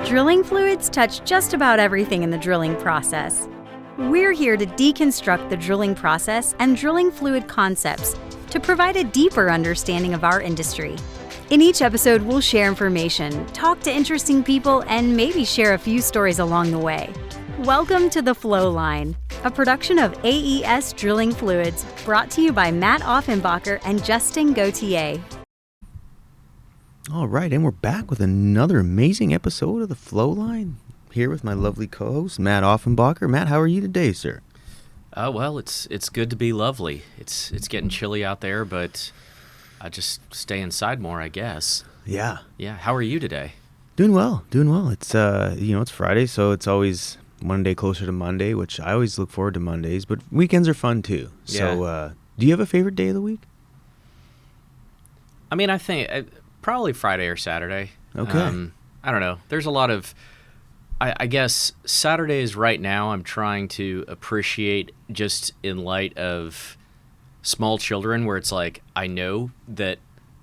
Drilling fluids touch just about everything in the drilling process. We're here to deconstruct the drilling process and drilling fluid concepts to provide a deeper understanding of our industry. In each episode, we'll share information, talk to interesting people, and maybe share a few stories along the way. Welcome to the Flowline, a production of AES Drilling Fluids, brought to you by Matt Offenbacher and Justin Gauthier. All right, and we're back with another amazing episode of the Flowline. Here with my lovely co-host, Matt Offenbacher. Matt, how are you today, sir? Well, it's good to be lovely. It's getting chilly out there, but I just stay inside more, I guess. Yeah. Yeah. How are you today? Doing well. It's it's Friday, so it's always one day closer to Monday, which I always look forward to Mondays. But weekends are fun too. Yeah. So, do you have a favorite day of the week? I mean, I think probably Friday or Saturday. Okay. I don't know. There's a lot of, I guess Saturdays right now I'm trying to appreciate just in light of small children, where it's like I know that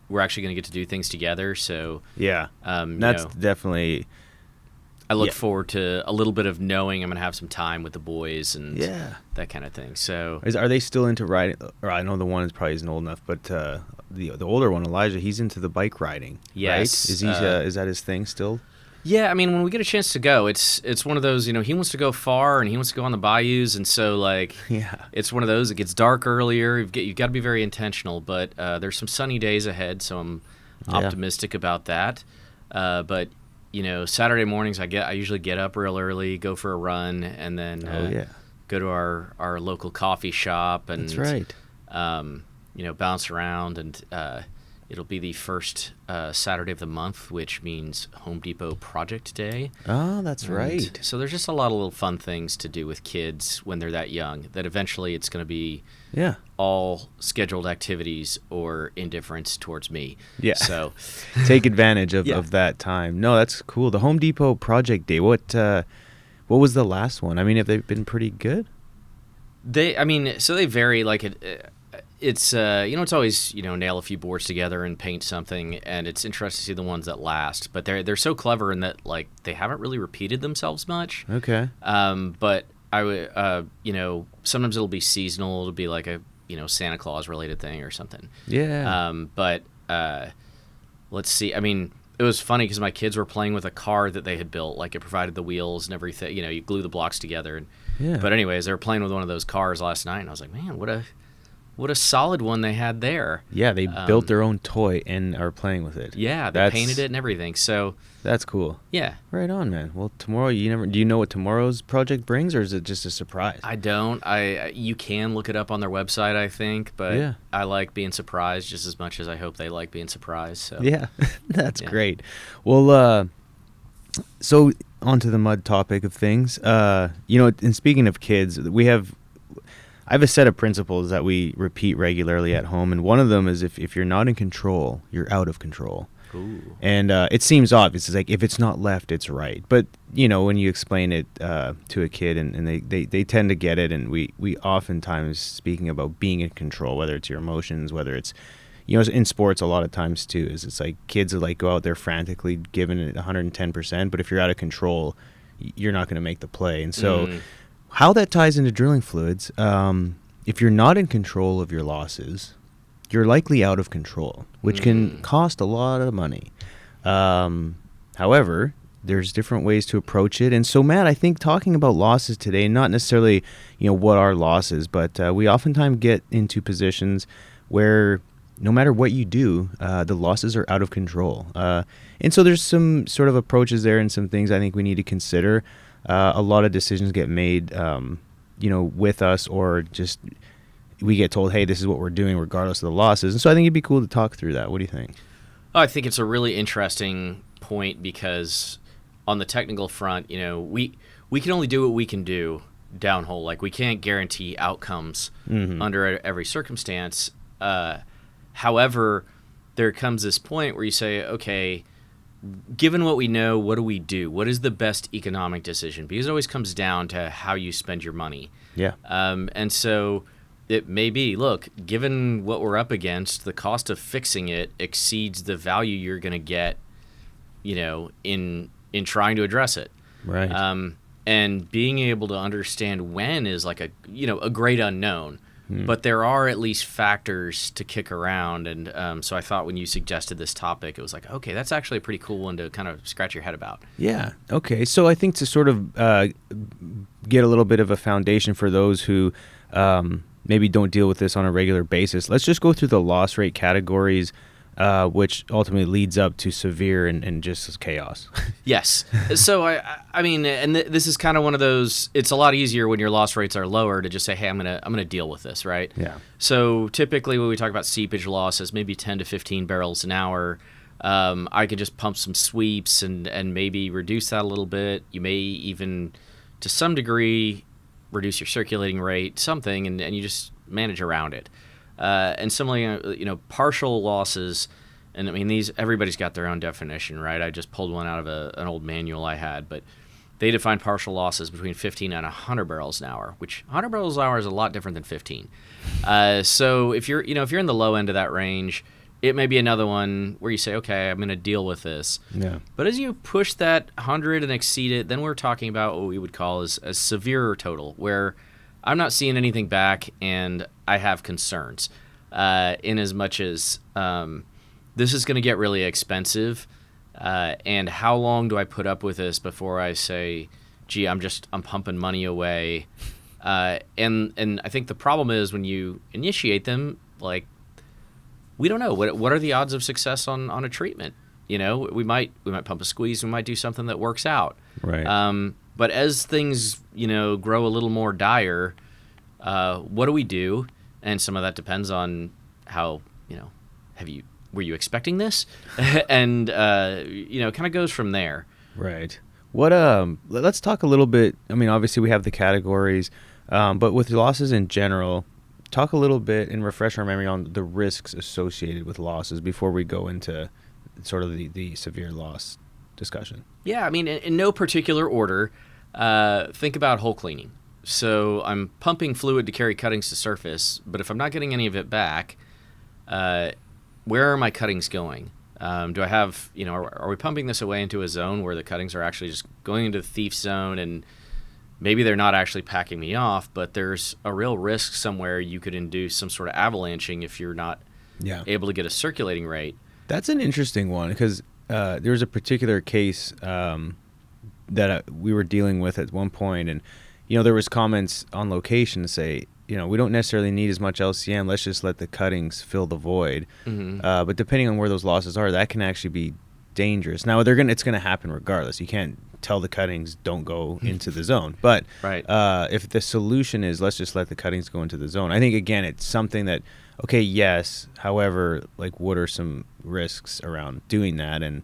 we're actually going to get to do things together. So yeah, that's definitely. I look forward to a little bit of knowing I'm going to have some time with the boys and that kind of thing. So are they still into riding? Or I know the one is probably isn't old enough, but the older one, Elijah, he's into the bike riding. Yes. Right? Is that his thing still? Yeah, I mean, when we get a chance to go, it's one of those, he wants to go far and he wants to go on the bayous, and so it's one of those. It gets dark earlier. You've got to be very intentional, but there's some sunny days ahead, so I'm optimistic about that. But Saturday mornings I usually get up real early, go for a run, and then go to our local coffee shop, and that's right. Bounce around, and it'll be the first Saturday of the month, which means Home Depot Project Day. Oh, that's right. So there's just a lot of little fun things to do with kids when they're that young, that eventually it's going to be all scheduled activities or indifference towards me. Yeah. So take advantage of that time. No, that's cool. The Home Depot Project Day. What was the last one? I mean, have they been pretty good? They vary. It's it's always nail a few boards together and paint something, and it's interesting to see the ones that last. But they're so clever in that they haven't really repeated themselves much. Okay. But I would sometimes it'll be seasonal. It'll be like a Santa Claus related thing or something. Yeah. But let's see. I mean, it was funny because my kids were playing with a car that they had built. Like, it provided the wheels and everything. You glue the blocks together. And, But anyways, they were playing with one of those cars last night, and I was like, man, what a solid one they had there. Yeah, they built their own toy and are playing with it. Yeah, they painted it and everything. So that's cool. Yeah. Right on, man. Well, tomorrow, do you know what tomorrow's project brings, or is it just a surprise? I don't. You can look it up on their website, I think, but I like being surprised just as much as I hope they like being surprised. So yeah, that's great. Well, so onto the mud topic of things. And speaking of kids, I have a set of principles that we repeat regularly at home, and one of them is if you're not in control, you're out of control. Ooh. And it seems obvious. It's like, if it's not left, it's right. But, when you explain it to a kid and they tend to get it, and we oftentimes, speaking about being in control, whether it's your emotions, whether it's, in sports a lot of times too, is it's like kids will go out there frantically giving it 110%, but if you're out of control, you're not going to make the play. And so how that ties into drilling fluids, if you're not in control of your losses, you're likely out of control, which can cost a lot of money. However, there's different ways to approach it. And so, Matt, I think talking about losses today, not necessarily, what are losses, but we oftentimes get into positions where no matter what you do, the losses are out of control. And so there's some sort of approaches there and some things I think we need to consider. A lot of decisions get made, with us, or just we get told, hey, this is what we're doing regardless of the losses. And so I think it'd be cool to talk through that. What do you think? I think it's a really interesting point, because on the technical front, we can only do what we can do downhole. Like, we can't guarantee outcomes under every circumstance. However, there comes this point where you say, okay, given what we know, what do we do? What is the best economic decision? Because it always comes down to how you spend your money. Yeah. And so it may be, look, given what we're up against, the cost of fixing it exceeds the value you're going to get in trying to address it. Right. And being able to understand when is like a great unknown. But there are at least factors to kick around, and so I thought when you suggested this topic, it was like, okay, that's actually a pretty cool one to kind of scratch your head about. Yeah. Okay. So I think to sort of get a little bit of a foundation for those who maybe don't deal with this on a regular basis, let's just go through the loss rate categories, which ultimately leads up to severe and just chaos. Yes. So I mean, and this is kind of one of those. It's a lot easier when your loss rates are lower to just say, hey, I'm gonna deal with this, right? Yeah. So typically when we talk about seepage losses, maybe 10 to 15 barrels an hour. I could just pump some sweeps and maybe reduce that a little bit. You may even, to some degree, reduce your circulating rate, something, and you just manage around it. And similarly, partial losses, and I mean everybody's got their own definition, right? I just pulled one out of an old manual I had, but they define partial losses between 15 and 100 barrels an hour, which 100 barrels an hour is a lot different than 15. So if you're in the low end of that range, it may be another one where you say, okay, I'm going to deal with this. Yeah. But as you push that 100 and exceed it, then we're talking about what we would call as a severe total, where I'm not seeing anything back and I have concerns. In as much as this is going to get really expensive, and how long do I put up with this before I say, gee, I'm pumping money away. And I think the problem is when you initiate them, like, we don't know what are the odds of success on a treatment. We might pump a squeeze, we might do something that works out. Right. But as things grow a little more dire, what do we do? And some of that depends on how were you expecting this, and kind of goes from there. Right. What let's talk a little bit. I mean, obviously we have the categories, but with losses in general, talk a little bit and refresh our memory on the risks associated with losses before we go into sort of the severe loss discussion. Yeah, I mean, in no particular order, think about hole cleaning. So I'm pumping fluid to carry cuttings to surface, but if I'm not getting any of it back, where are my cuttings going? Do I have, are we pumping this away into a zone where the cuttings are actually just going into the thief zone, and maybe they're not actually packing me off, but there's a real risk somewhere you could induce some sort of avalanching if you're not able to get a circulating rate. That's an interesting one, because there's a particular case that we were dealing with at one point, and there was comments on location to say, we don't necessarily need as much LCM. Let's just let the cuttings fill the void. Mm-hmm. But depending on where those losses are, that can actually be dangerous. Now it's going to happen regardless. You can't tell the cuttings don't go into the zone. But right. If the solution is let's just let the cuttings go into the zone, I think again it's something that yes. However, like, what are some risks around doing that, and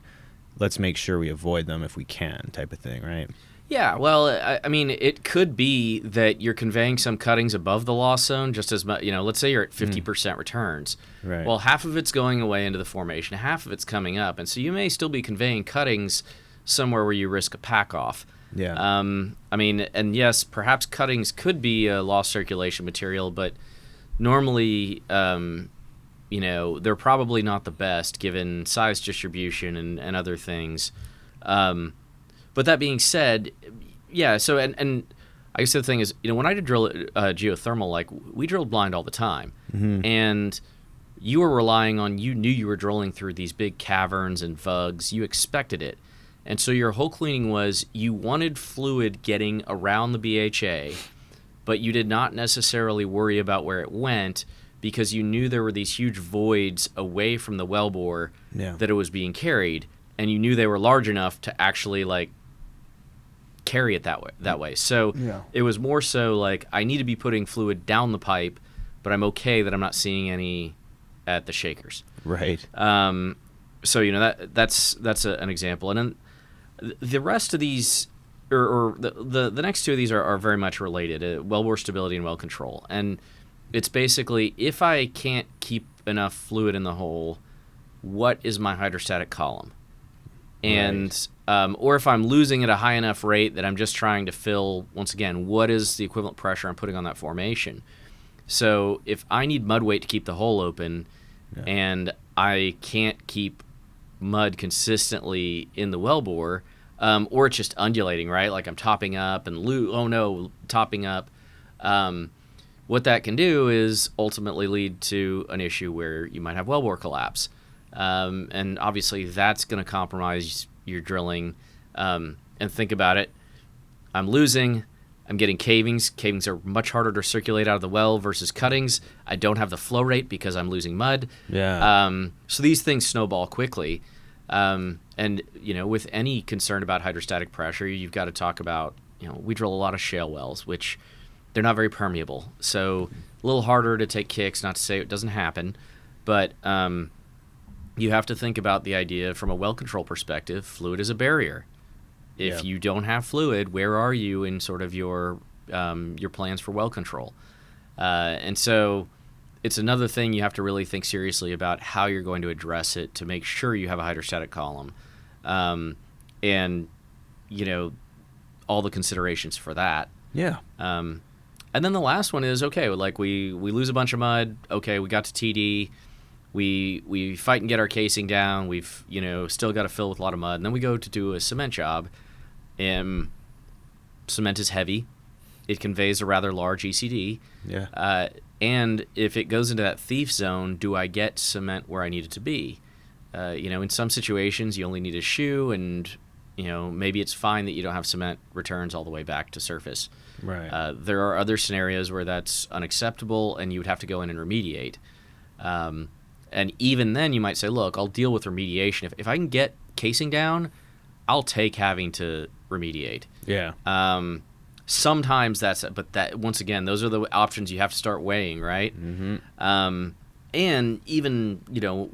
let's make sure we avoid them if we can, type of thing, right? Yeah, well, I mean, it could be that you're conveying some cuttings above the loss zone just as much. Let's say you're at 50% returns. Right. Well, half of it's going away into the formation, half of it's coming up, and so you may still be conveying cuttings somewhere where you risk a pack off. Yeah. I mean, and yes, perhaps cuttings could be a lost circulation material, but normally, they're probably not the best given size distribution and other things. But that being said, yeah, so, and I guess the thing is, when I did drill geothermal, like, we drilled blind all the time. Mm-hmm. And you were relying on, you knew you were drilling through these big caverns and vugs. You expected it. And so your hole cleaning was, you wanted fluid getting around the BHA, but you did not necessarily worry about where it went because you knew there were these huge voids away from the wellbore that it was being carried, and you knew they were large enough to actually, like, carry it that way. So it was more so like, I need to be putting fluid down the pipe, but I'm okay that I'm not seeing any at the shakers. Right. So that's an example, and then the rest of these, or the next two of these are very much related: wellbore stability and well control. And it's basically, if I can't keep enough fluid in the hole, what is my hydrostatic column? And or if I'm losing at a high enough rate that I'm just trying to fill, once again, what is the equivalent pressure I'm putting on that formation? So if I need mud weight to keep the hole open, and I can't keep mud consistently in the wellbore, or it's just undulating, right? Like I'm topping up and topping up. What that can do is ultimately lead to an issue where you might have wellbore collapse. And obviously that's going to compromise your drilling. And think about it. I'm getting cavings. Cavings are much harder to circulate out of the well versus cuttings. I don't have the flow rate because I'm losing mud. Yeah. So these things snowball quickly. And, with any concern about hydrostatic pressure, you've got to talk about, we drill a lot of shale wells, which they're not very permeable. So a little harder to take kicks, not to say it doesn't happen. But you have to think about the idea from a well control perspective. Fluid is a barrier. If you don't have fluid, where are you in sort of your plans for well control? And so it's another thing you have to really think seriously about how you're going to address it to make sure you have a hydrostatic column. And, all the considerations for that. Yeah. And then the last one is, okay, like we lose a bunch of mud. Okay, we got to TD. We fight and get our casing down. We've, still got to fill with a lot of mud. And then we go to do a cement job. Cement is heavy. It conveys a rather large ECD. Yeah. And if it goes into that thief zone, do I get cement where I need it to be? In some situations, you only need a shoe, and maybe it's fine that you don't have cement returns all the way back to surface. Right. There are other scenarios where that's unacceptable, and you would have to go in and remediate. And even then, you might say, look, I'll deal with remediation. If I can get casing down, I'll take having to remediate. Yeah. Sometimes but that, once again, those are the options you have to start weighing, right? Mm-hmm. And even,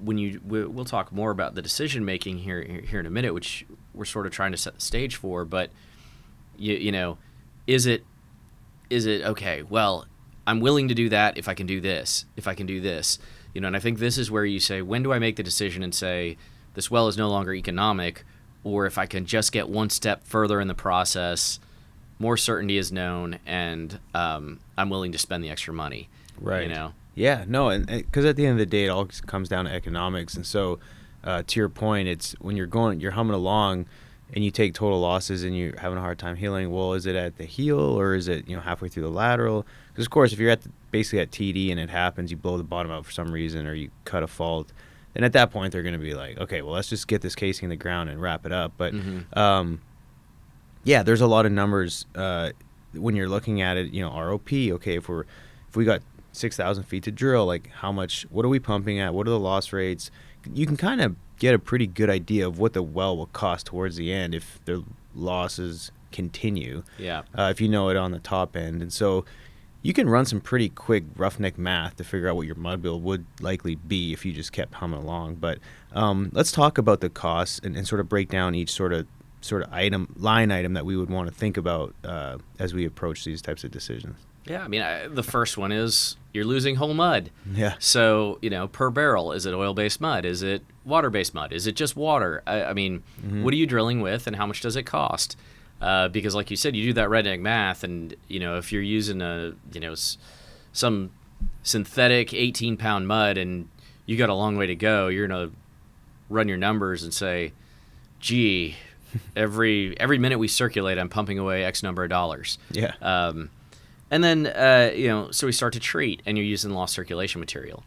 when we'll talk more about the decision making here in a minute, which we're sort of trying to set the stage for, but is it okay? Well, I'm willing to do that if I can do this. And I think this is where you say, when do I make the decision and say this well is no longer economic, or if I can just get one step further in the process, more certainty is known, and I'm willing to spend the extra money. Right. Yeah. No, and because at the end of the day, it all comes down to economics. And so, to your point, it's when you're humming along, and you take total losses, and you're having a hard time healing. Well, is it at the heel, or is it halfway through the lateral? Because of course, if you're basically at TD and it happens, you blow the bottom out for some reason, or you cut a fault, then at that point they're going to be like, okay, well, let's just get this casing in the ground and wrap it up. But there's a lot of numbers when you're looking at it. ROP. Okay, if we got 6,000 feet to drill, like what are we pumping at? What are the loss rates? You can kind of get a pretty good idea of what the well will cost towards the end if the losses continue. Yeah. If you know it on the top end. And so you can run some pretty quick roughneck math to figure out what your mud bill would likely be if you just kept humming along. But let's talk about the costs and sort of break down each sort of line item that we would want to think about as we approach these types of decisions. Yeah, I mean, the first one is you're losing whole mud. Yeah. So, per barrel, is it oil-based mud? Is it water-based mud? Is it just water? I mean, what are you drilling with, and how much does it cost? Because, like you said, you do that redneck math, and if you're using some synthetic 18-pound mud, and you got a long way to go, you're gonna run your numbers and say, "Gee, every minute we circulate, I'm pumping away X number of dollars." Yeah. And then, so we start to treat, and you're using lost circulation material.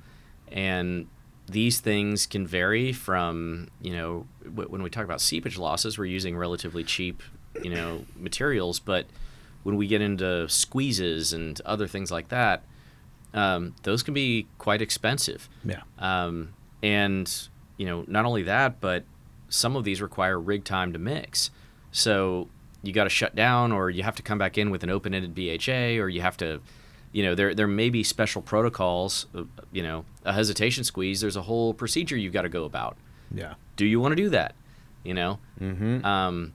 And these things can vary from, when we talk about seepage losses, we're using relatively cheap, materials. But when we get into squeezes and other things like that, those can be quite expensive. Yeah. And, not only that, but some of these require rig time to mix. So you got to shut down, or you have to come back in with an open-ended BHA, or you have to, there may be special protocols, a hesitation squeeze. There's a whole procedure you've got to go about. Yeah. Do you want to do that? Mm-hmm.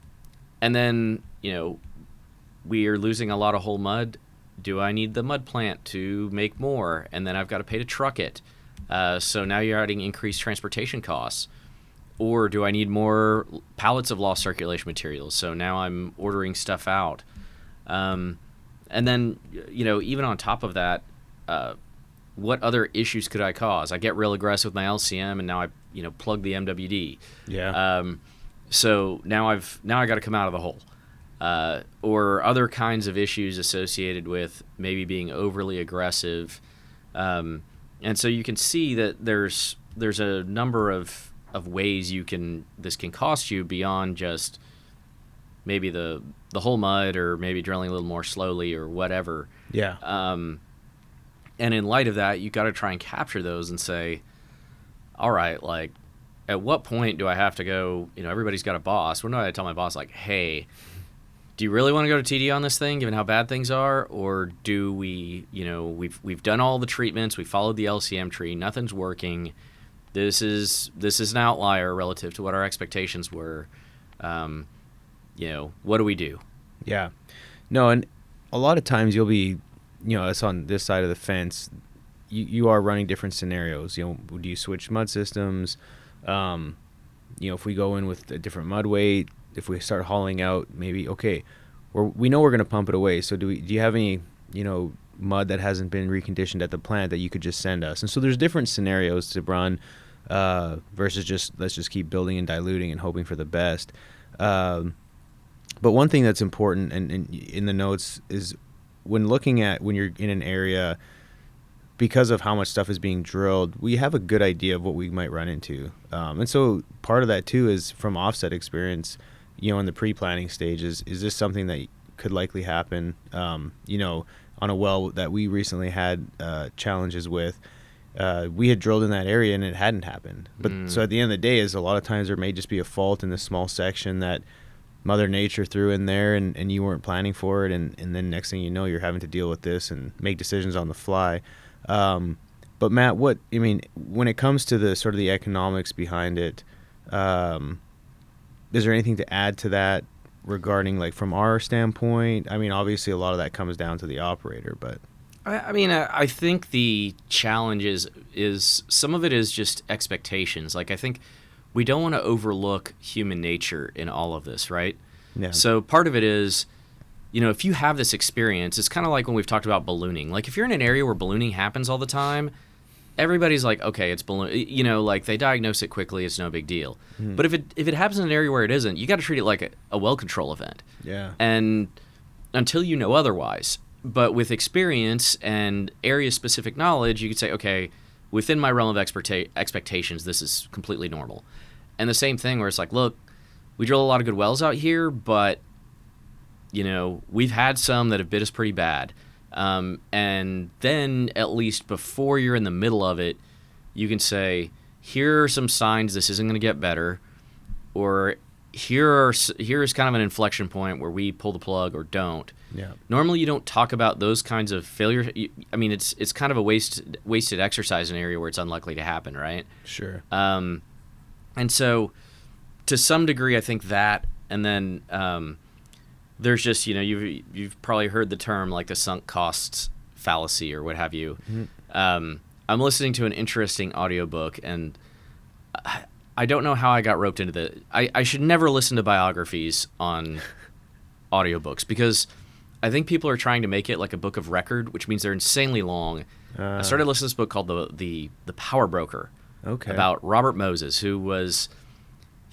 And then, we are losing a lot of whole mud. Do I need the mud plant to make more? And then I've got to pay to truck it. So now you're adding increased transportation costs. Or do I need more pallets of lost circulation materials? So now I'm ordering stuff out. And then, even on top of that, what other issues could I cause? I get real aggressive with my LCM, and now I plug the MWD. Yeah. So now I got to come out of the hole. Or other kinds of issues associated with maybe being overly aggressive. And so you can see that there's a number of ways this can cost you beyond just maybe the whole mud, or maybe drilling a little more slowly or whatever. Yeah. And in light of that, you got to try and capture those and say, all right, like, at what point do I have to go, everybody's got a boss. When do I tell my boss, like, hey, do you really want to go to TD on this thing, given how bad things are? Or do we, we've done all the treatments, we followed the LCM tree, nothing's working. This is an outlier relative to what our expectations were. What do we do? Yeah. No, and a lot of times you'll be, us on this side of the fence, you are running different scenarios. Do you switch mud systems? If we go in with a different mud weight, if we start hauling out, maybe, okay, we know we're going to pump it away. So do you have any, mud that hasn't been reconditioned at the plant that you could just send us? And so there's different scenarios to run versus just let's just keep building and diluting and hoping for the best. But one thing that's important and in the notes is when you're in an area, because of how much stuff is being drilled, we have a good idea of what we might run into. And so part of that too is from offset experience, in the pre-planning stages, is this something that could likely happen? On a well that we recently had challenges with, we had drilled in that area and it hadn't happened. But so at the end of the day is a lot of times there may just be a fault in this small section that Mother Nature threw in there and you weren't planning for it. And then next thing you know, you're having to deal with this and make decisions on the fly. But Matt, when it comes to the sort of the economics behind it, is there anything to add to that regarding, like, from our standpoint? I mean, obviously a lot of that comes down to the operator, but I think the challenge is some of it is just expectations. Like, I think we don't want to overlook human nature in all of this, right? Yeah. So part of it is, if you have this experience, it's kind of like when we've talked about ballooning. Like, if you're in an area where ballooning happens all the time, everybody's like, okay, it's balloon. Like, they diagnose it quickly, it's no big deal. But if it happens in an area where it isn't, you got to treat it like a well control event. Yeah. And until you know otherwise. But with experience and area specific knowledge, you could say, okay, within my realm of expectations, this is completely normal. And the same thing where it's like, look, we drill a lot of good wells out here, but we've had some that have bit us pretty bad. And then at least before you're in the middle of it, you can say, here are some signs this isn't going to get better, or here's kind of an inflection point where we pull the plug or don't. Yeah. Normally you don't talk about those kinds of failures. It's kind of a wasted exercise in an area where it's unlikely to happen, right? Sure. And so to some degree, I think that, and then there's just, you've probably heard the term like the sunk costs fallacy or what have you. Mm-hmm. I'm listening to an interesting audiobook, and I don't know how I got roped into I should never listen to biographies on audiobooks, because I think people are trying to make it like a book of record, which means they're insanely long. I started listening to this book called the Power Broker. Okay. About Robert Moses, he was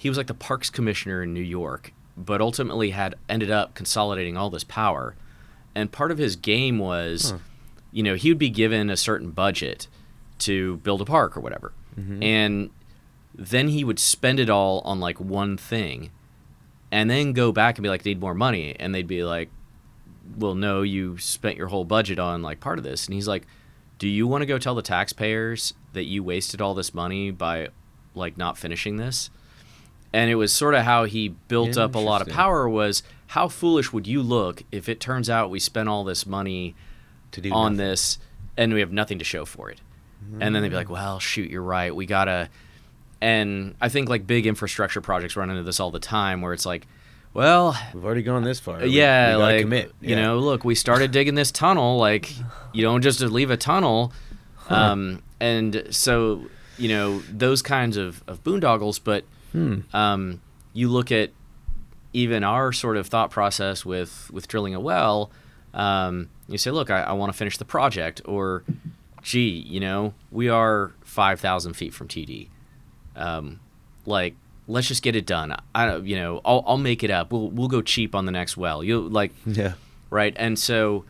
like the parks commissioner in New York, but ultimately had ended up consolidating all this power. And part of his game was, he would be given a certain budget to build a park or whatever. Mm-hmm. And then he would spend it all on like one thing and then go back and be like, need more money. And they'd be like, well, no, you spent your whole budget on like part of this. And he's like, do you want to go tell the taxpayers that you wasted all this money by like not finishing this? And it was sort of how he built up a lot of power, was how foolish would you look if it turns out we spent all this money to do on nothing. This and we have nothing to show for it. And then they'd be like, well, shoot, you're right. We got to. And I think like big infrastructure projects run into this all the time, where it's like, well, we've already gone this far. Yeah, we like commit. Yeah. Look, we started digging this tunnel. Like, you don't just leave a tunnel. And so, those kinds of boondoggles. But you look at even our sort of thought process with drilling a well. You say, look, I want to finish the project, or, gee, we are 5,000 feet from TD. like, let's just get it done. I don't, I'll make it up. We'll go cheap on the next well. Yeah. Right. And so,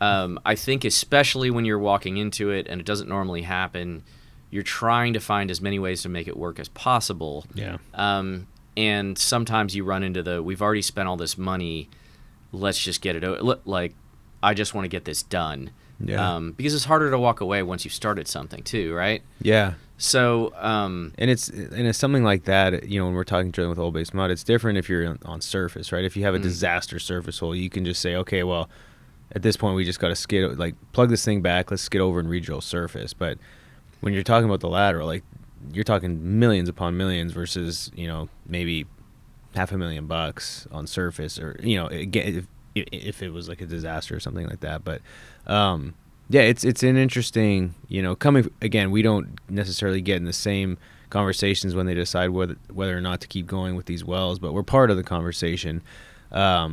I think especially when you're walking into it and it doesn't normally happen, you're trying to find as many ways to make it work as possible. Yeah. And sometimes you run into we've already spent all this money. Let's just get it. Like, I just want to get this done. Yeah. Because it's harder to walk away once you've started something too, right? Yeah. So, and it's something like that, when we're talking drilling with oil-based mud, it's different if you're on surface, right? If you have a disaster surface hole, you can just say, okay, well, at this point we just got to plug this thing back, let's skid over and re-drill surface. But when you're talking about the lateral, like, you're talking millions upon millions versus, maybe $500,000 on surface, or, again, if it was like a disaster or something like that. But, yeah, it's an interesting, coming, again, we don't necessarily get in the same conversations when they decide whether or not to keep going with these wells, but we're part of the conversation. But,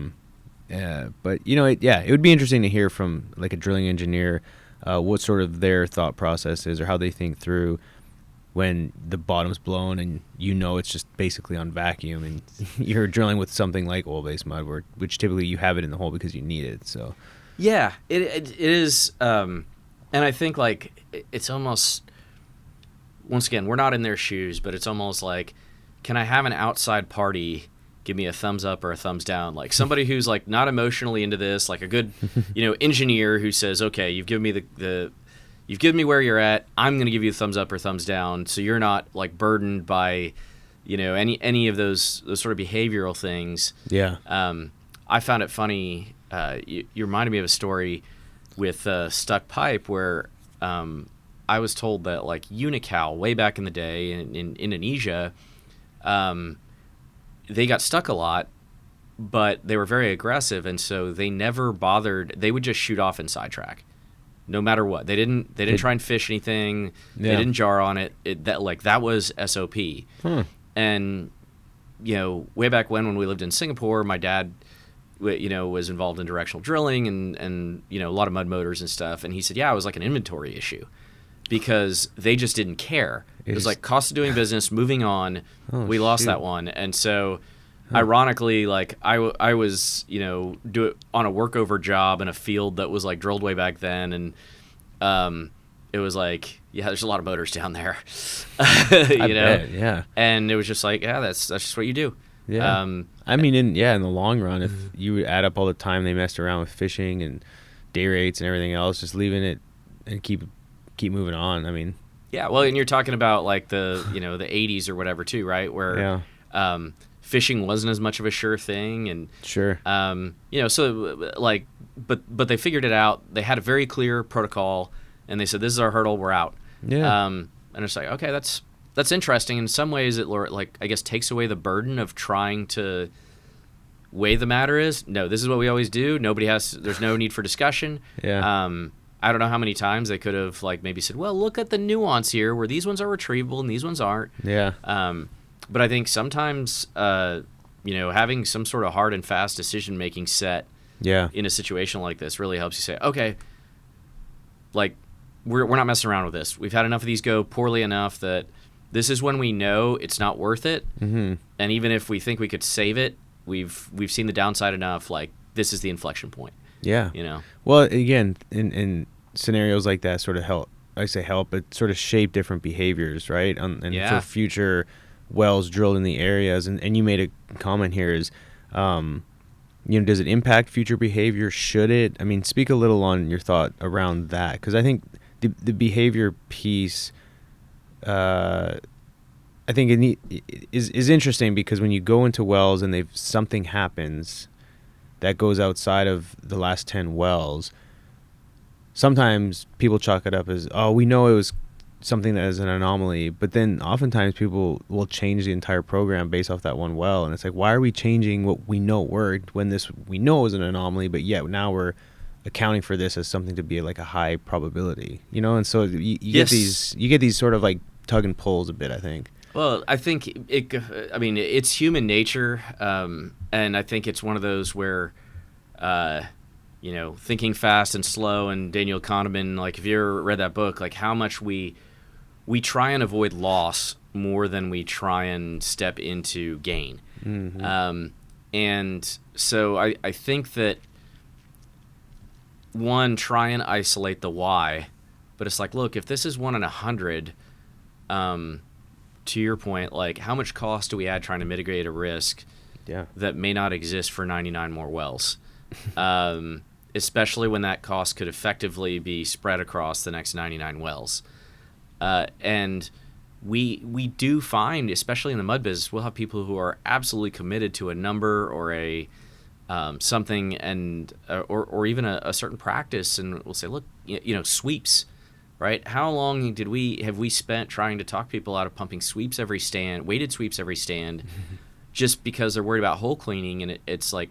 it would be interesting to hear from like a drilling engineer, what sort of their thought process is, or how they think through when the bottom's blown and it's just basically on vacuum, and you're drilling with something like oil-based mud, which typically you have it in the hole because you need it. So yeah, it is, and I think like it's almost, once again, we're not in their shoes, but it's almost like, can I have an outside party give me a thumbs up or a thumbs down? Like somebody who's like not emotionally into this, like a good, engineer who says, okay, you've given me you've given me where you're at. I'm going to give you a thumbs up or thumbs down, so you're not like burdened by, any of those sort of behavioral things. Yeah. I found it funny. You reminded me of a story with stuck pipe where I was told that like Unocal way back in the day in Indonesia, they got stuck a lot, but they were very aggressive, and so they never bothered. They would just shoot off and sidetrack, no matter what. They didn't try and fish anything. Yeah. They didn't jar on it. That was SOP. And way back when we lived in Singapore, my dad, was involved in directional drilling and a lot of mud motors and stuff. And he said, yeah, it was like an inventory issue because they just didn't care. It was like cost of doing business, moving on. We lost that one. And so ironically, like I was, do it on a workover job in a field that was like drilled way back then. And it was like, yeah, there's a lot of motors down there, I bet, yeah. And it was just like, yeah, that's just what you do. Yeah. I mean, in the long run, if you would add up all the time they messed around with fishing and day rates and everything else, just leaving it and keep moving on. I mean, yeah. Well, and you're talking about like the the 80s or whatever too, right? Where fishing wasn't as much of a sure thing, and sure, so like, but they figured it out. They had a very clear protocol, and they said, "This is our hurdle. We're out." Yeah. And it's like, okay, that's interesting. In some ways, it like I guess takes away the burden of trying to weigh the matter. No, this is what we always do. There's no need for discussion. Yeah. I don't know how many times they could have like maybe said, well, look at the nuance here where these ones are retrievable and these ones aren't. Yeah. But I think sometimes having some sort of hard and fast decision making set in a situation like this really helps you say, okay, like we're not messing around with this. We've had enough of these go poorly enough that this is when we know it's not worth it. Mm-hmm. And even if we think we could save it, we've seen the downside enough. Like this is the inflection point. Yeah. Well, again, in scenarios like that, sort of help, but sort of shape different behaviors, right? For future wells drilled in the areas. And you made a comment here is, does it impact future behavior? Should it? I mean, speak a little on your thought around that, because I think the behavior piece, I think is interesting, because when you go into wells and something happens that goes outside of the last 10 wells, sometimes people chalk it up as, oh, we know it was something that is an anomaly, but then oftentimes people will change the entire program based off that one well, and it's like, why are we changing what we know worked when we know it was an anomaly, but yet now we're accounting for this as something to be like a high probability, and so you get these sort of like tug and pulls a bit, I think. Well, I think it's human nature, and I think it's one of those where, thinking fast and slow, and Daniel Kahneman, like if you ever read that book, like how much we we try and avoid loss more than we try and step into gain. And so I think that, one, try and isolate the why, but it's like, look, if this is 1 in 100, to your point, like, how much cost do we add trying to mitigate a risk that may not exist for 99 more wells? Especially when that cost could effectively be spread across the next 99 wells. And we do find, especially in the mud business, we'll have people who are absolutely committed to a number or a something, and or even a certain practice, and we'll say, look, sweeps, right? How long have we spent trying to talk people out of pumping sweeps every stand, weighted sweeps every stand, just because they're worried about hole cleaning? And it's like,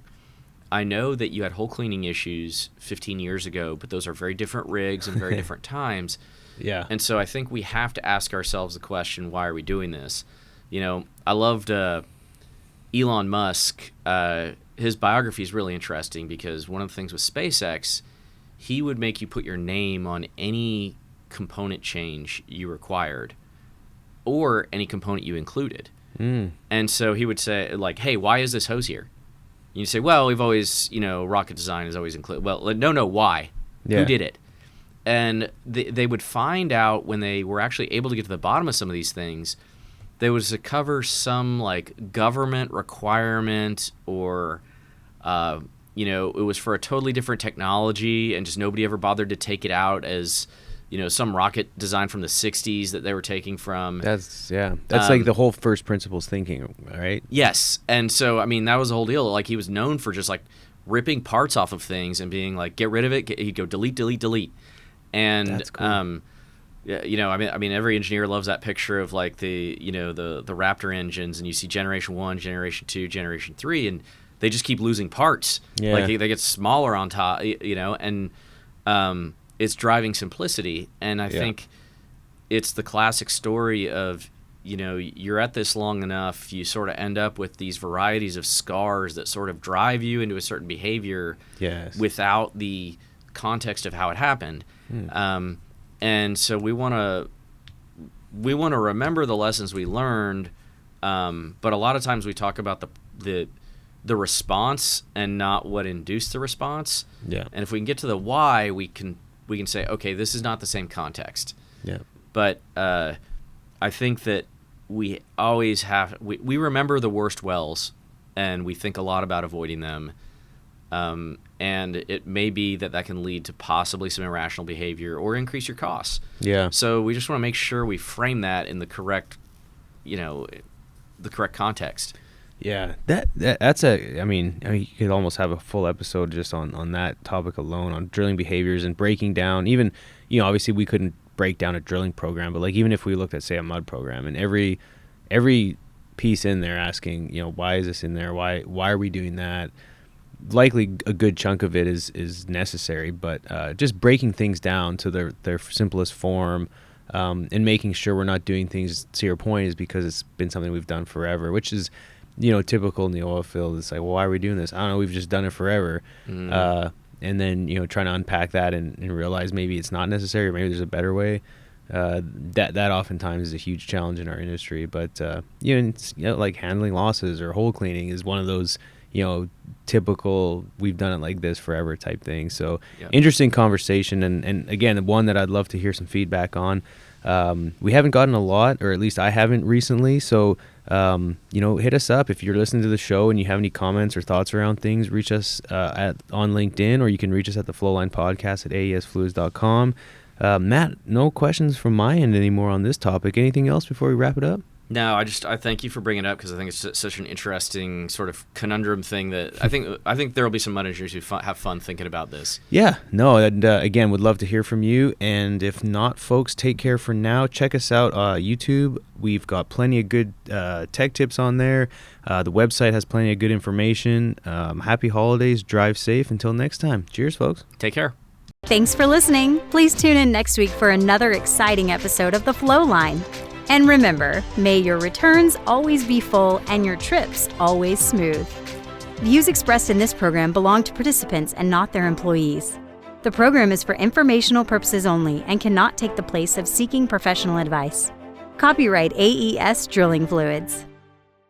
I know that you had hole cleaning issues 15 years ago, but those are very different rigs and very different times. Yeah. And so I think we have to ask ourselves the question, why are we doing this? I loved Elon Musk. His biography is really interesting because one of the things with SpaceX, he would make you put your name on any component change you required or any component you included. And so he would say, like, hey, why is this hose here? You say, well, we've always, rocket design is always included. Well, no, why? Yeah. Who did it? And they would find out when they were actually able to get to the bottom of some of these things, they was to cover some, like, government requirement, or, it was for a totally different technology, and just nobody ever bothered to take it out as, some rocket design from the 60s that they were taking from. That's like the whole first principles thinking, right? Yes. And so, that was the whole deal. Like, he was known for just, like, ripping parts off of things and being like, get rid of it. He'd go delete, delete, delete. And, that's cool. Every engineer loves that picture of, like, the Raptor engines, and you see generation 1, generation 2, generation 3, and they just keep losing parts. Yeah. Like, they get smaller on top, and it's driving simplicity. And I think it's the classic story of, you're at this long enough, you sort of end up with these varieties of scars that sort of drive you into a certain behavior without the context of how it happened. And so we want to remember the lessons we learned, but a lot of times we talk about the response and not what induced the response. Yeah. And if we can get to the why, we can say, okay, this is not the same context. Yeah. But I think that we always we remember the worst wells, and we think a lot about avoiding them. And it may be that can lead to possibly some irrational behavior or increase your costs. Yeah. So we just want to make sure we frame that in the correct, the correct context. Yeah, that's you could almost have a full episode just on that topic alone, on drilling behaviors and breaking down. Even, obviously we couldn't break down a drilling program, but, like, even if we looked at, say, a mud program, and every piece in there asking, why is this in there? Why are we doing that? Likely a good chunk of it is necessary, but just breaking things down to their simplest form, and making sure we're not doing things, to your point, is because it's been something we've done forever, which is, typical in the oil field. It's like, well, why are we doing this? I don't know, we've just done it forever. And then, trying to unpack that and realize maybe it's not necessary, or maybe there's a better way. That oftentimes is a huge challenge in our industry. But, like handling losses or hole cleaning is one of those, typical, we've done it like this forever type thing. So interesting conversation. And again, one that I'd love to hear some feedback on. We haven't gotten a lot, or at least I haven't recently. So, hit us up if you're listening to the show and you have any comments or thoughts around things. Reach us on LinkedIn, or you can reach us at the Flowline podcast at aesfluids.com. Matt, no questions from my end anymore on this topic. Anything else before we wrap it up? No, I thank you for bringing it up, because I think it's such an interesting sort of conundrum thing that I think there will be some mud engineers who have fun thinking about this. Yeah, no, and again, would love to hear from you. And if not, folks, take care for now. Check us out YouTube. We've got plenty of good tech tips on there. The website has plenty of good information. Happy holidays. Drive safe. Until next time. Cheers, folks. Take care. Thanks for listening. Please tune in next week for another exciting episode of The Flowline. And remember, may your returns always be full and your trips always smooth. Views expressed in this program belong to participants and not their employees. The program is for informational purposes only and cannot take the place of seeking professional advice. Copyright AES Drilling Fluids.